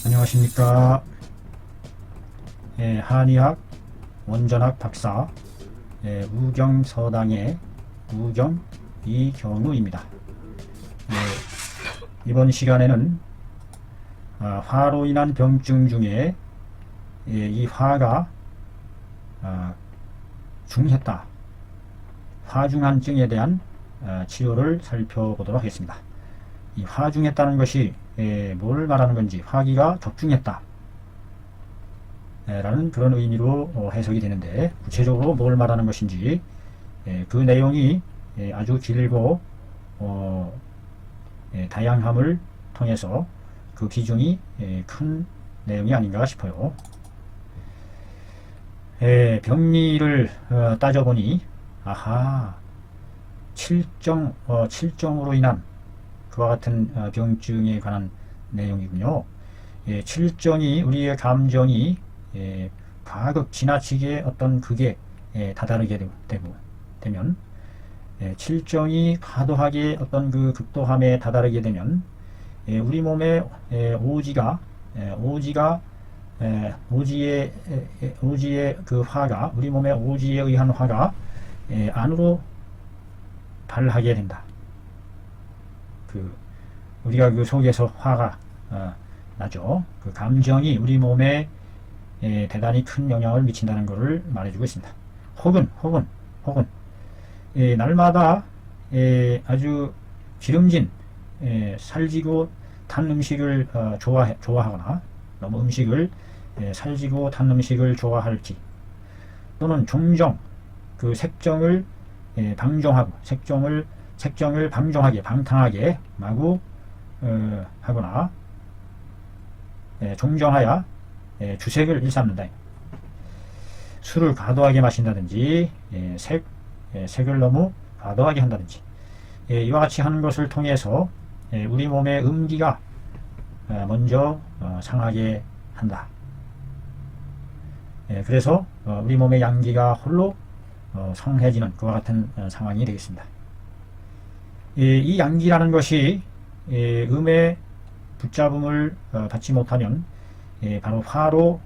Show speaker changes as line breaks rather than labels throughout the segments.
안녕하십니까. 한의학 원전학 박사 우경서당의 우경 이경우입니다. 이번 시간에는 화로 인한 병증 중에 이 화가 중했다, 화중한증에 대한 치료를 살펴보도록 하겠습니다. 이 화중했다는 것이 뭘 말하는 건지, 화기가 적중했다 라는 그런 의미로 해석이 되는데, 구체적으로 뭘 말하는 것인지 그 내용이 아주 길고 다양함을 통해서 그 비중이 큰 내용이 아닌가 싶어요. 병리를 따져보니 칠정으로 인한 그와 같은 병증에 관한 내용이군요. 칠정이 우리의 감정이 과극 지나치게 어떤 극에 다다르게 되면, 칠정이 과도하게 어떤 그 극도함에 다다르게 되면 우리 몸의 오지의 그 화가, 우리 몸의 오지에 의한 화가 안으로 발하게 된다. 우리가 그 속에서 화가 나죠. 그 감정이 우리 몸에 대단히 큰 영향을 미친다는 것을 말해주고 있습니다. 혹은 날마다 아주 기름진 살지고 탄 음식을 좋아하거나, 너무 음식을 살지고 탄 음식을 좋아할지, 또는 종종 그 색정을 방종하고 색정을 방탕하게 마구 하거나 종정하여 주색을 일삼는다. 술을 과도하게 마신다든지 색을 너무 과도하게 한다든지, 이와 같이 하는 것을 통해서 우리 몸의 음기가 먼저 상하게 한다. 그래서 우리 몸의 양기가 홀로 성해지는 그와 같은 상황이 되겠습니다. 이 양기라는 것이 음의 붙잡음을 받지 못하면 바로 화로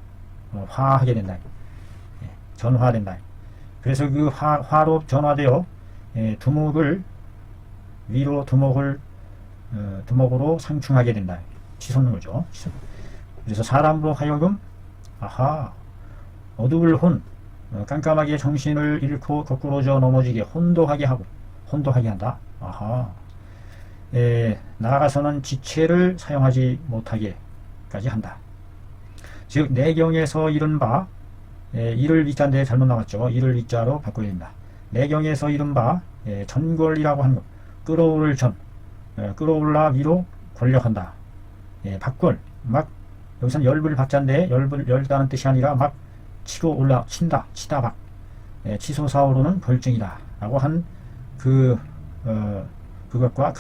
화하게 된다. 전화된다. 그래서 그 화로 전화되어 두목을 위로 두목으로 상충하게 된다. 치솟는 거죠. 그래서 사람으로 하여금 어두울 깜깜하게 정신을 잃고 거꾸로져 넘어지게 혼도하게 한다. 나아가서는 지체를 사용하지 못하게까지 한다. 즉 내경에서 이른 바, 이를 위자인데 잘못 나왔죠. 이를 위자로 바꿔야 됩니다. 내경에서 이른 바 전골이라고 하는 것, 끌어오를 끌어올라 위로 권력한다. 박골, 막 여기서는 열불 박자인데 열다는 뜻이 아니라 막 치고 치다 박, 치솟아오르는 벌증이다 라고 한 그것과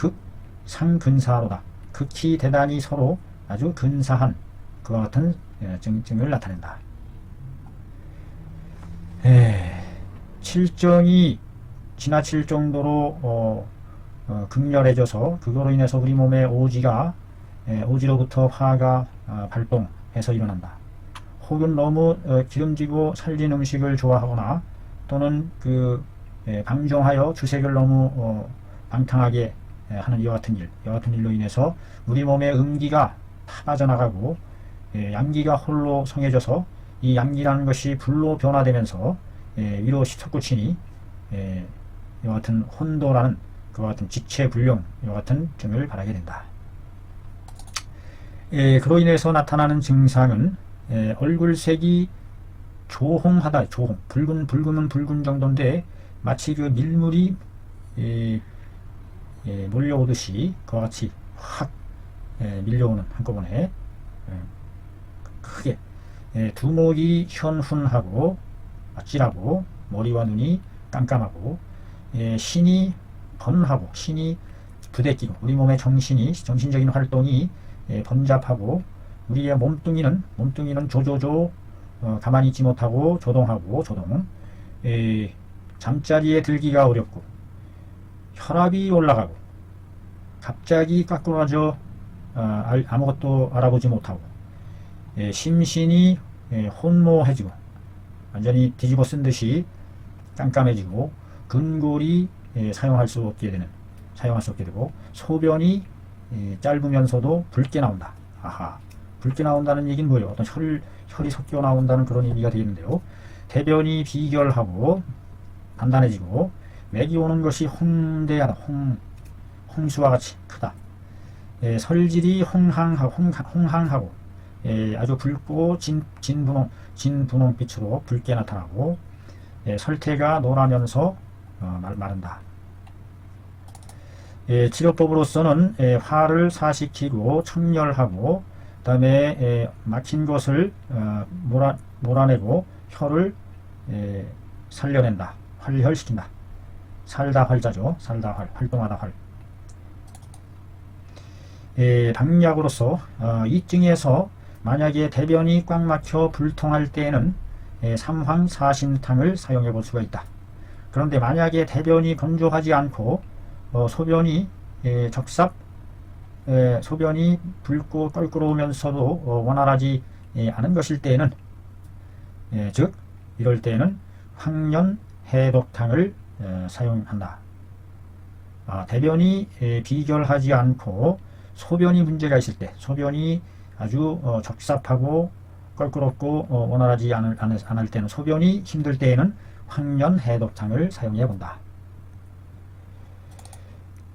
상근사로다. 극히 대단히 서로 아주 근사한 그와 같은 증을 나타낸다. 칠정이 지나칠 정도로 극렬해져서 그거로 인해서 우리 몸의 오지로부터 화가 발동해서 일어난다. 혹은 너무 기름지고 살진 음식을 좋아하거나, 또는 방종하여 주색을 너무 방탕하게 하는 이와 같은 일로 인해서 우리 몸의 음기가 다 빠져나가고 양기가 홀로 성해져서, 이 양기라는 것이 불로 변화되면서 위로 솟구치니 이와 같은 혼도라는 그와 같은 지체불능, 이와 같은 증을 발하게 된다. 그로 인해서 나타나는 증상은 얼굴색이 조홍하다. 붉으면 붉은 정도인데 마치 그 밀물이 몰려오듯이 그와 같이 확 밀려오는, 한꺼번에 크게 두목이 현훈하고 아찔하고, 머리와 눈이 깜깜하고, 신이 번하고, 신이 부대끼고, 우리 몸의 정신적인 활동이 번잡하고, 우리의 몸뚱이는 조조조 가만히 있지 못하고 조동, 잠자리에 들기가 어렵고, 혈압이 올라가고, 갑자기 깎으러져 아무것도 알아보지 못하고, 심신이 혼모해지고 완전히 뒤집어 쓴 듯이 깜깜해지고 근골이 사용할 수 없게 되고 소변이 짧으면서도 붉게 나온다. 아하, 붉게 나온다는 얘기는 뭐예요? 어떤 혈이 섞여 나온다는 그런 의미가 되겠는데요. 대변이 비결하고 단단해지고 맥이 오는 것이 홍대하다. 홍수와 같이 크다. 설질이 홍항하고 아주 붉고 진분홍빛으로 붉게 나타나고 설태가 노라면서 마른다. 치료법으로서는 화를 사식히고 청렬하고 그 다음에 막힌 것을 몰아내고 혀를 살려낸다. 활혈시킨다. 살다 활자죠. 살다 활동하다 활. 방약으로서 이증에서 만약에 대변이 꽉 막혀 불통할 때에는 삼황사심탕을 사용해 볼 수가 있다. 그런데 만약에 대변이 건조하지 않고 소변이 소변이 붉고 껄끄러우면서도 원활하지 않은 것일 때에는 즉 이럴 때에는 황련해독탕을 사용한다. 대변이 비결하지 않고 소변이 문제가 있을 때, 소변이 아주 적삽하고 껄끄럽고 원활하지 않을 때는, 소변이 힘들 때에는 황련해독탕을 사용해 본다.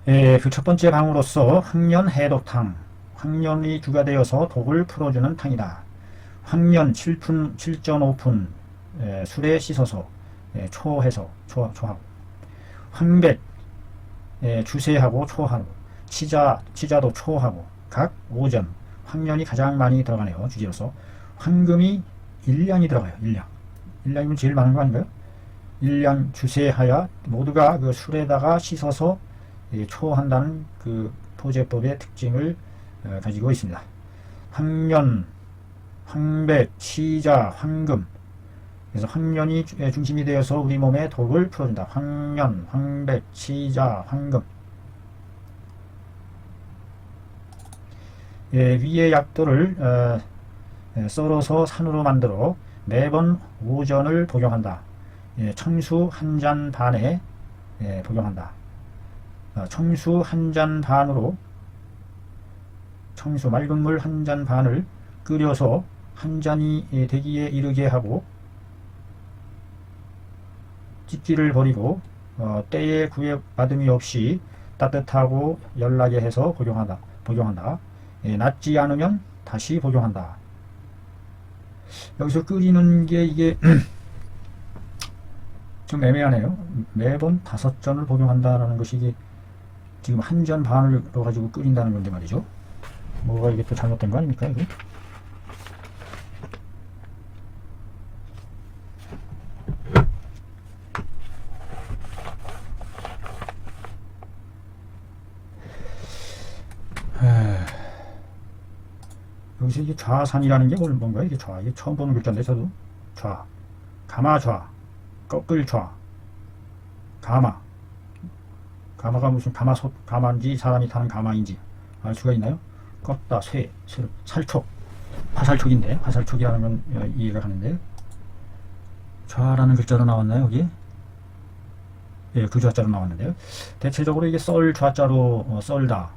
그 첫 번째 방으로서 황련해독탕, 황련이 주가 되어서 독을 풀어주는 탕이다. 황련 7.5푼 술에 씻어서 초하고, 황백 주세하고 초하고, 치자도 초하고, 각 5전, 황련이 가장 많이 들어가네요. 주지로서. 황금이 1량이 들어가요. 1량이면 제일 많은 거 아닌가요? 1량 주세하여 모두가 그 술에다가 씻어서 초한다는 그 포제법의 특징을 가지고 있습니다. 황련, 황백, 치자, 황금. 그래서 황련이 중심이 되어서 우리 몸에 독을 풀어준다. 황련, 황백, 치자, 황금. 위의 약들을 썰어서 산으로 만들어 매번 오전을 복용한다. 청수 한 잔 반에 복용한다. 청수 한 잔 반으로 맑은 물 한 잔 반을 끓여서 한 잔이 되기에 이르게 하고 찢기를 버리고 때에 구애받음이 없이 따뜻하고 열나게 해서 복용한다. 낫지 않으면 다시 복용한다. 여기서 끓이는 게 이게 좀 애매하네요. 매번 5전을 복용한다라는 것이 이게 지금 한 잔 반을 넣어가지고 끓인다는 건데 말이죠. 뭐가 이게 또 잘못된 거 아닙니까, 이거? 여기서 이게 좌산이라는 게 뭔가요? 이게 이게 처음 보는 글자인데, 저도. 가마좌, 거끌좌, 가마가 무슨 가마인지 사람이 타는 가마인지 알 수가 있나요? 껐다, 살촉, 화살촉인데, 화살촉이라는 건 이해가 가는데, 좌라는 글자로 나왔나요, 여기? 예, 그 좌자로 나왔는데요. 대체적으로 이게 썰좌자로 썰다,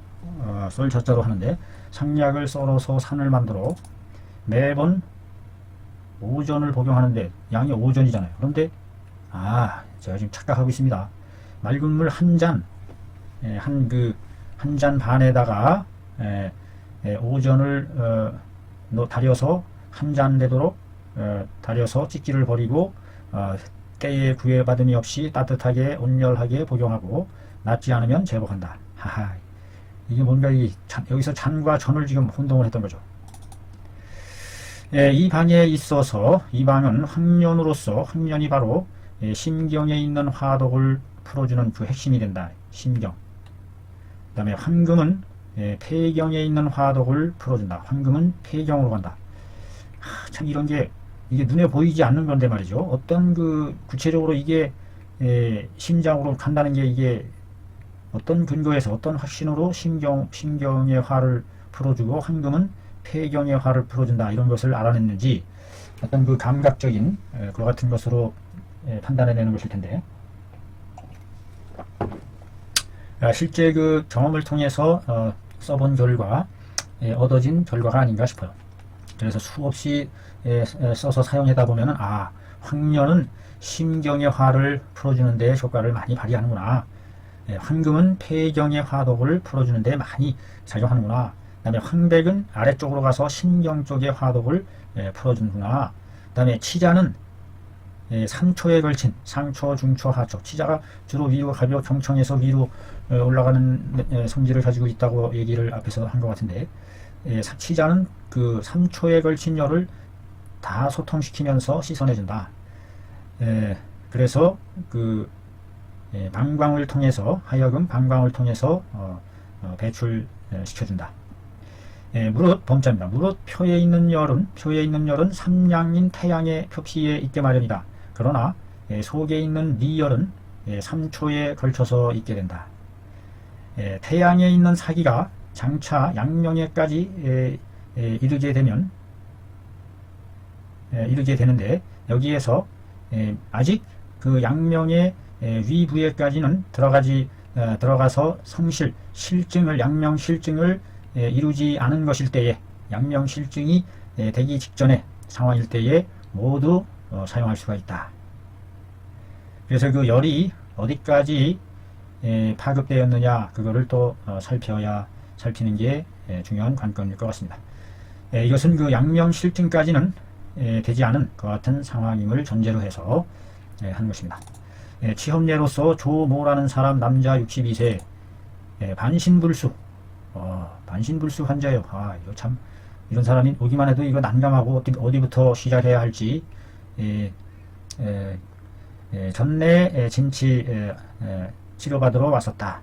썰좌자로 하는데, 상약을 썰어서 산을 만들어 매번 오전을 복용하는데, 양이 5전이잖아요. 그런데 제가 지금 착각하고 있습니다. 맑은 물 한 잔, 한 잔 반에다가 오전을 달여서 한 잔 되도록 달여서 찢기를 버리고 때에 구애받음이 없이 따뜻하게 온열하게 복용하고 낫지 않으면 제복한다. 하하, 이게 뭔가 여기서 잔과 전을 지금 혼동을 했던 거죠. 이 방에 있어서, 이 방은 황련으로서, 황련이 바로 심경에 있는 화독을 풀어주는 그 핵심이 된다. 심경. 그 다음에 황금은 폐경에 있는 화독을 풀어준다. 황금은 폐경으로 간다. 참 이런 게 이게 눈에 보이지 않는 건데 말이죠. 어떤 구체적으로 이게 심장으로 간다는 게 이게 어떤 근거에서 어떤 확신으로 심경의 화를 풀어주고 황금은 폐경의 화를 풀어준다 이런 것을 알아냈는지 어떤 그 감각적인 그와 같은 것으로 판단해내는 것일 텐데, 실제 그 경험을 통해서 써본 결과 얻어진 결과가 아닌가 싶어요. 그래서 수없이 써서 사용하다 보면은 황련은 심경의 화를 풀어주는 데 효과를 많이 발휘하는구나. 황금은 폐경의 화독을 풀어주는 데 많이 작용하는구나. 그 다음에 황백은 아래쪽으로 가서 신경 쪽의 화독을 풀어주는구나. 그 다음에 치자는 3초에 걸친 상초, 중초, 하초. 치자가 주로 위로 가벼 경청에서 위로 올라가는 성질을 가지고 있다고 얘기를 앞에서 한 것 같은데, 치자는 그 3초에 걸친 열을 다 소통시키면서 씻어내준다. 그래서 그 방광을 통해서 하여금 방광을 통해서 배출시켜준다. 무릇 범자입니다. 무릇 표에 있는 열은 삼량인 태양의 표피에 있게 마련이다. 그러나 속에 있는 미열은 3초에 걸쳐서 있게 된다. 태양에 있는 사기가 장차 양명에까지 이르게 되는데, 여기에서 아직 그 양명의 위부에까지는 들어가서 양명 실증을 이루지 않은 것일 때에, 양명 실증이 되기 직전의 상황일 때에 모두 사용할 수가 있다. 그래서 그 열이 어디까지 파급되었느냐, 그거를 또 살피는 게 중요한 관건일 것 같습니다. 이것은 그 양명 실증까지는 되지 않은 그 같은 상황임을 전제로 해서 한 것입니다. 취업례로서 조모라는 사람, 남자 62세, 반신불수 환자예요. 이거 참, 이런 사람이 오기만 해도 이거 난감하고 어디부터 시작해야 할지, 전내 진치 치료받으러 왔었다.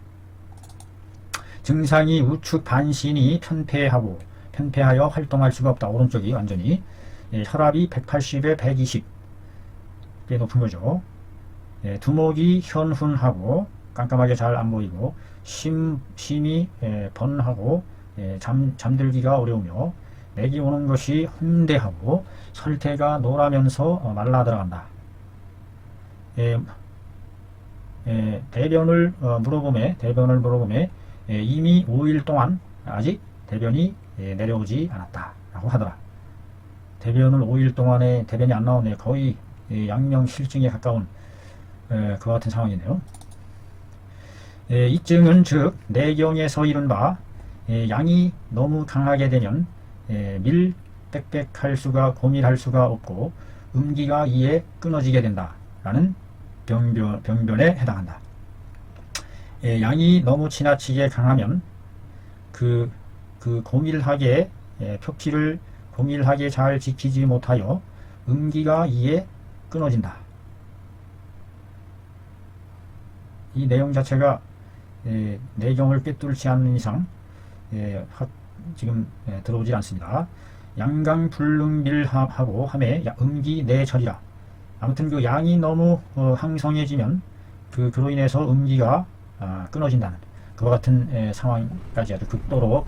증상이 우측 반신이 편폐하여 활동할 수가 없다. 오른쪽이 완전히. 혈압이 180에 120, 꽤 높은 거죠. 두목이 현훈하고 깜깜하게 잘 안 보이고, 심이 번하고 잠들기가 어려우며, 맥이 오는 것이 혼대하고 설태가 노라면서 말라 들어간다. 대변을 물어보매 이미 5일 동안 아직 대변이 내려오지 않았다 라고 하더라. 대변을 5일 동안에 대변이 안 나오네. 거의 양명실증에 가까운 그와 같은 상황이네요. 이 증은 즉 내경에서 이른 바, 양이 너무 강하게 되면 고밀할 수가 없고 음기가 이에 끊어지게 된다 라는 병변에 해당한다. 양이 너무 지나치게 강하면 그 고밀하게 표피를 고밀하게 잘 지키지 못하여 음기가 이에 끊어진다. 이 내용 자체가 내경을 꿰뚫지 않는 이상 지금 들어오질 않습니다. 양강불능밀하고 함에 음기 내절이라. 아무튼 그 양이 너무 항성해지면 그로 인해서 음기가 끊어진다는 그와 같은 상황까지 아주 극도로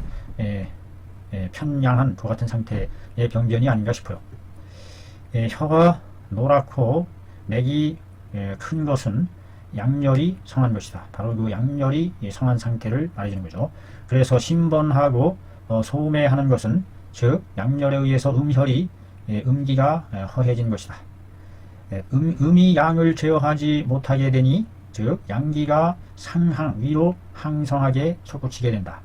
편향한 그와 같은 상태의 병변이 아닌가 싶어요. 혀가 노랗고 맥이 큰 것은 양열이 성한 것이다. 바로 그 양열이 성한 상태를 말해주는 거죠. 그래서 신번하고 소매하는 것은 즉 양열에 의해서 음기가 허해진 것이다. 음이 양을 제어하지 못하게 되니 즉 양기가 위로 항성하게 솟구치게 된다.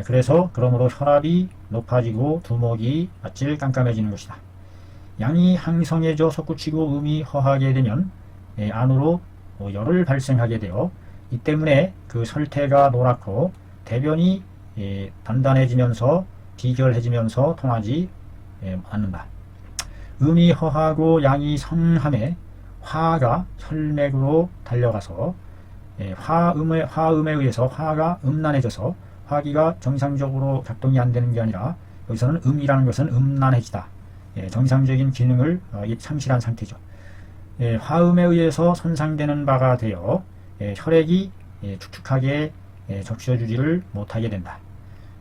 그래서 그러므로 혈압이 높아지고 두목이 아찔 깜깜해지는 것이다. 양이 항성해져 솟구치고 음이 허하게 되면 안으로 열을 발생하게 되어 이 때문에 그 설태가 노랗고 대변이 단단해지면서 비결해지면서 통하지 않는다. 음이 허하고 양이 성함에 화가 혈맥으로 달려가서 화음에 의해서 화가 음란해져서 화기가 정상적으로 작동이 안 되는 게 아니라, 여기서는 음이라는 것은 음란해지다. 정상적인 기능을 상실한 상태죠. 화음에 의해서 손상되는 바가 되어 혈액이 축축하게 적셔주지를 못하게 된다.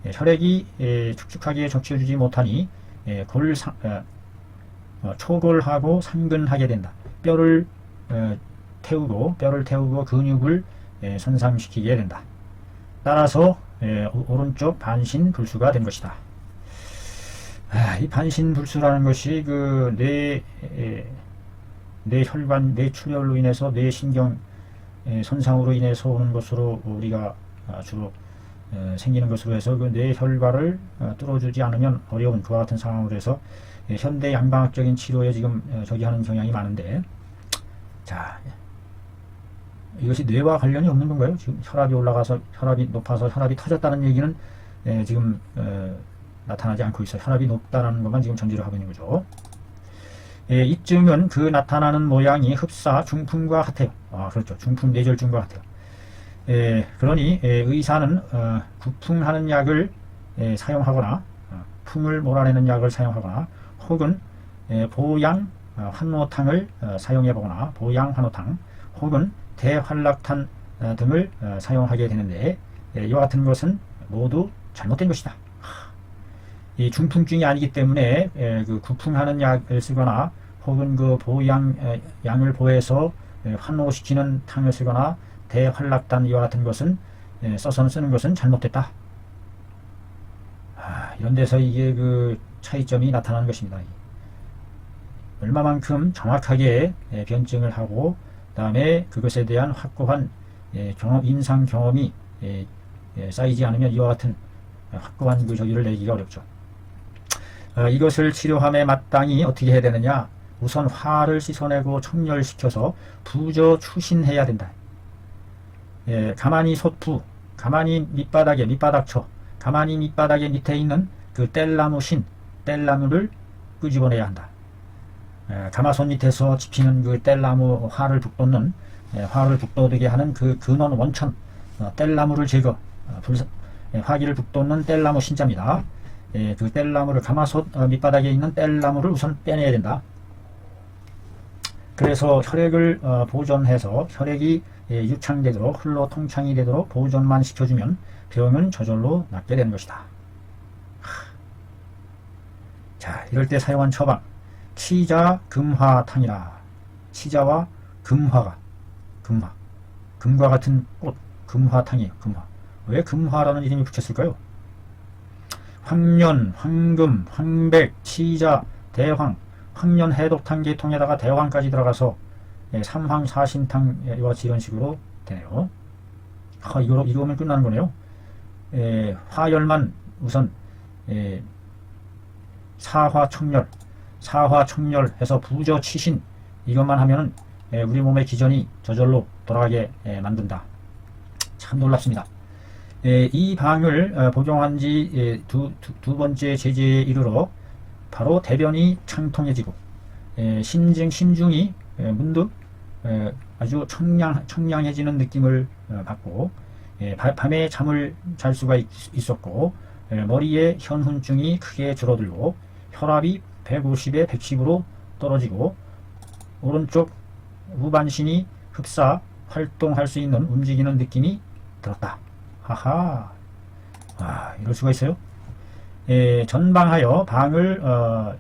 혈액이 축축하게 적셔주지 못하니 초골하고 상근하게 된다. 뼈를 태우고 근육을 손상시키게 된다. 따라서 오른쪽 반신불수가 된 것이다. 이 반신불수라는 것이 뇌 혈관, 뇌 출혈로 인해서 뇌 신경 손상으로 인해서 오는 것으로 우리가 주로 생기는 것으로 해서 그 뇌 혈관을 뚫어주지 않으면 어려운 그와 같은 상황으로 해서 현대 양방학적인 치료에 지금 저기하는 경향이 많은데, 자, 이것이 뇌와 관련이 없는 건가요? 지금 혈압이 올라가서 혈압이 높아서 혈압이 터졌다는 얘기는 지금 나타나지 않고 있어요. 혈압이 높다는 것만 지금 전제로 하고 있는 거죠. 이쯤은 그 나타나는 모양이 흡사 중풍과 같아요. 그렇죠. 중풍 뇌졸중과 같아요. 그러니 의사는 구풍하는 약을 사용하거나 풍을 몰아내는 약을 사용하거나 혹은 보양 환노탕을 사용해 보거나 보양 환노탕 혹은 대활락탄 등을 사용하게 되는데, 이와 같은 것은 모두 잘못된 것이다. 이 중풍증이 아니기 때문에 그 구풍하는 약을 쓰거나 혹은 그 양을 보해서 환호시키는 탕을 쓰거나 대활락탄 이와 같은 것은 써서 쓰는 것은 잘못됐다. 이런 데서 이게 그 차이점이 나타나는 것입니다. 얼마만큼 정확하게 변증을 하고 다음에 그것에 대한 확고한 임상 경험이 쌓이지 않으면 이와 같은 확고한 그 저기를 내기가 어렵죠. 이것을 치료함에 마땅히 어떻게 해야 되느냐? 우선 화를 씻어내고 청열시켜서 부저 추신해야 된다. 가만히 솥부, 가만히 밑바닥쳐, 가만히 밑바닥에 밑에 있는 그 뗄나무를 끄집어내야 한다. 가마솥 밑에서 집히는 그 뗄나무 화를 북돋게 하는 그 근원 원천, 뗄나무를 제거, 화기를 북돋는 뗄나무 신자입니다. 그 뗄나무를 가마솥 밑바닥에 있는 뗄나무를 우선 빼내야 된다. 그래서 혈액을 보존해서 혈액이 유창되도록 흘러 통창이 되도록 보존만 시켜주면 병은 저절로 낫게 되는 것이다. 자, 이럴 때 사용한 처방 치자 금화탕이라. 치자와 금과 같은 꽃 금화탕이에요. 금화. 왜 금화라는 이름이 붙였을까요? 황련, 황금, 황백, 치자, 대황, 황련 해독탕 계통에다가 대황까지 들어가서 삼황 사신탕 이와 같이 이런 식으로 되네요. 이거면 끝나는 거네요. 화열만 우선 사화청열 해서 부저치신 이것만 하면은 우리 몸의 기전이 저절로 돌아가게 만든다. 참 놀랍습니다. 이 방을 복용한 지 두 번째 제제에 이르러 바로 대변이 창통해지고 심중이 문득 아주 청량해지는 느낌을 받고 밤에 잠을 잘 수가 있었고 머리에 현훈증이 크게 줄어들고 혈압이 150에 110으로 떨어지고 오른쪽 우반신이 흡사 활동할 수 있는 움직이는 느낌이 들었다. 하하. 이럴 수가 있어요. 전방하여 방을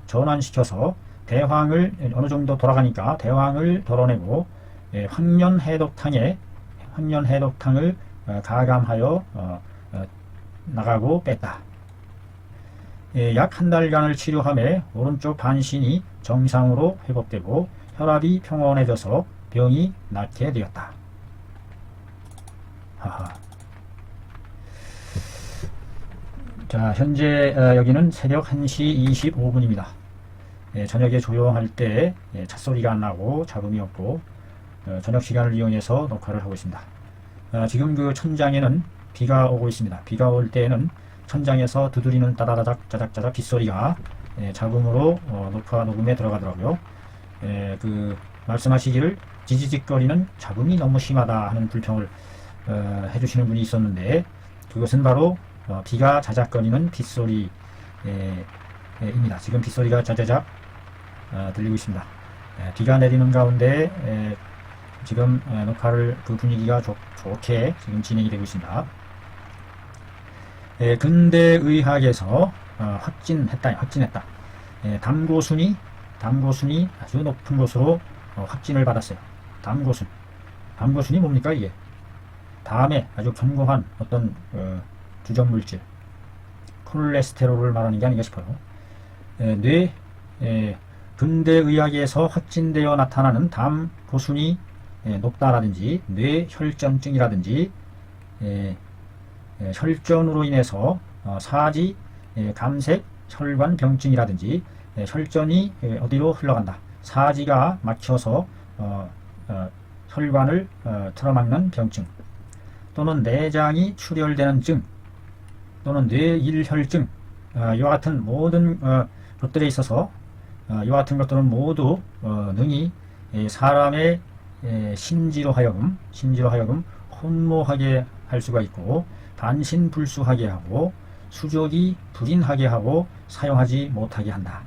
전환시켜서 대황을 어느 정도 돌아가니까 대황을 덜어내고 황련 해독탕을 가감하여 나가고 뺐다. 약 한 달간을 치료함에 오른쪽 반신이 정상으로 회복되고 혈압이 평온해져서 병이 낫게 되었다. 하하. 자, 현재 여기는 새벽 1시 25분입니다. 저녁에 조용할 때 찻소리가 안 나고 잡음이 없고 저녁 시간을 이용해서 녹화를 하고 있습니다. 지금 그 천장에는 비가 오고 있습니다. 비가 올 때에는 천장에서 두드리는 따다다닥 짜작짜작 빗소리가 잡음으로 녹음에 들어가더라고요. 그 말씀하시기를 지지직거리는 잡음이 너무 심하다 하는 불평을 해주시는 분이 있었는데, 그것은 바로 비가 자작거리는 빗소리입니다. 지금 빗소리가 자자작 들리고 있습니다. 비가 내리는 가운데 지금 녹화를 그 분위기가 좋게 지금 진행이 되고 있습니다. 근대의학에서 확진했다. 담고순이 아주 높은 것으로 확진을 받았어요. 담고순이 뭡니까 이게? 담에 아주 견고한 어떤 주전물질, 콜레스테롤을 말하는 게 아닌가 싶어요. 근대의학에서 확진되어 나타나는 담고순이 높다라든지 뇌혈전증이라든지 혈전으로 인해서 사지, 감색, 혈관 병증이라든지 혈전이 어디로 흘러간다. 사지가 막혀서 혈관을 틀어막는 병증, 또는 내장이 출혈되는 증, 또는 뇌일혈증, 이와 같은 모든 것들에 있어서 이와 같은 것들은 모두 능히 사람의 신지로 하여금 혼모하게 할 수가 있고, 반신불수하게 하고, 수족이 불인하게 하고, 사용하지 못하게 한다.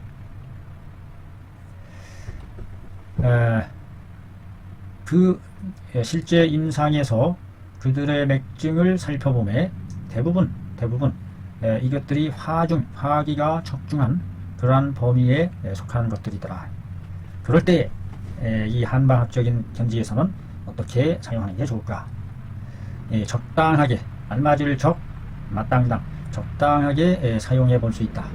실제 임상에서 그들의 맥증을 살펴보면 대부분 이것들이 화기가 적중한 그러한 범위에 속하는 것들이더라. 그럴 때 이 한방학적인 견지에서는 어떻게 사용하는 게 좋을까? 적당하게, 알맞을 적, 마땅당, 적당하게 사용해 볼 수 있다.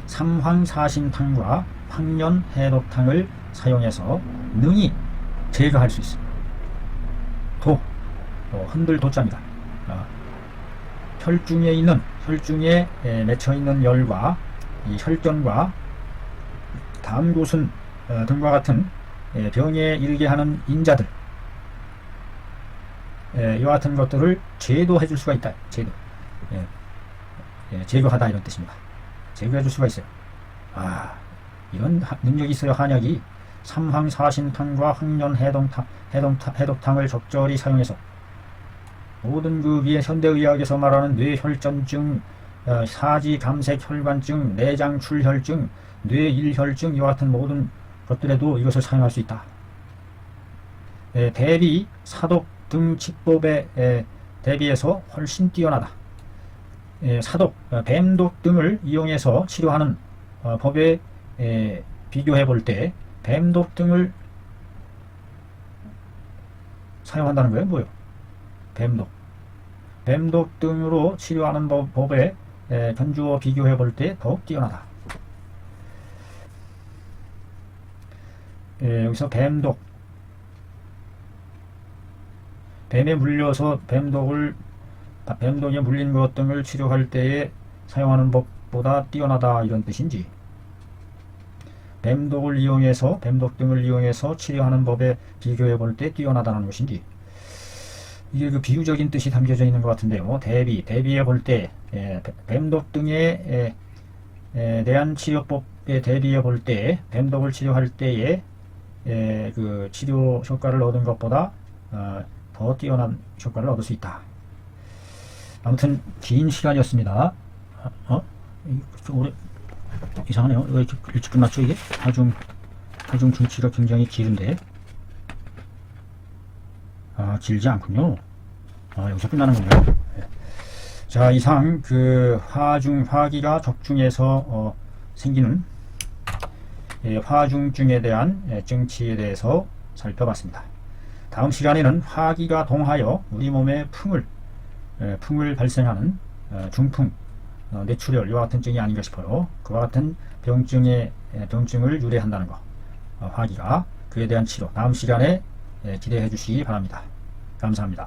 삼황사신탕과 황련해독탕을 사용해서 능히 제거할 수 있어. 흔들 도자입니다. 혈중에 맺혀 있는 열과 이 혈전과 담고순 등과 같은 병에 이르게 하는 인자들, 이와 같은 것들을 제도해 줄 수가 있다. 제거하다 이런 뜻입니다. 제거해 줄 수가 있어요. 이런 능력이 있어요. 한약이 삼황사신탕과 황련해독탕을 적절히 사용해서 모든 그 위에 현대의학에서 말하는 뇌혈전증, 사지 감색 혈관증, 내장 출혈증, 뇌일혈증, 이와 같은 모든 것들에도 이것을 사용할 수 있다. 대비, 사독 등 치법에 대비해서 훨씬 뛰어나다. 사독, 뱀독 등을 이용해서 치료하는 법에 비교해 볼 때 뱀독 등을 사용한다는 거예요. 뭐요? 뱀독 등으로 치료하는 법에 견주어 비교해 볼 때 더욱 뛰어나다. 여기서 뱀에 물려서 뱀독에 물린 것 등을 치료할 때에 사용하는 법보다 뛰어나다 이런 뜻인지, 뱀독 등을 이용해서 치료하는 법에 비교해 볼 때 뛰어나다는 것인지, 이게 그 비유적인 뜻이 담겨져 있는 것 같은데요. 대비해 볼 때 뱀독 등에 대한 치료법에 대비해 볼 때 뱀독을 치료할 때에 그 치료 효과를 얻은 것보다 더 뛰어난 효과를 얻을 수 있다. 아무튼 긴 시간이었습니다. 오래 이상하네요. 왜 이렇게 일찍 끝났죠 이게? 하중 중치가 굉장히 길은데 길지 않군요. 여기서 끝나는 건가요? 자, 이상 그 화기가 적중해서 생기는 화중증에 대한 증치에 대해서 살펴봤습니다. 다음 시간에는 화기가 동하여 우리 몸에 풍을 발생하는 중풍, 뇌출혈, 이와 같은 증이 아닌가 싶어요. 그와 같은 병증을 유래한다는 거, 화기가, 그에 대한 치료, 다음 시간에 기대해 주시기 바랍니다. 감사합니다.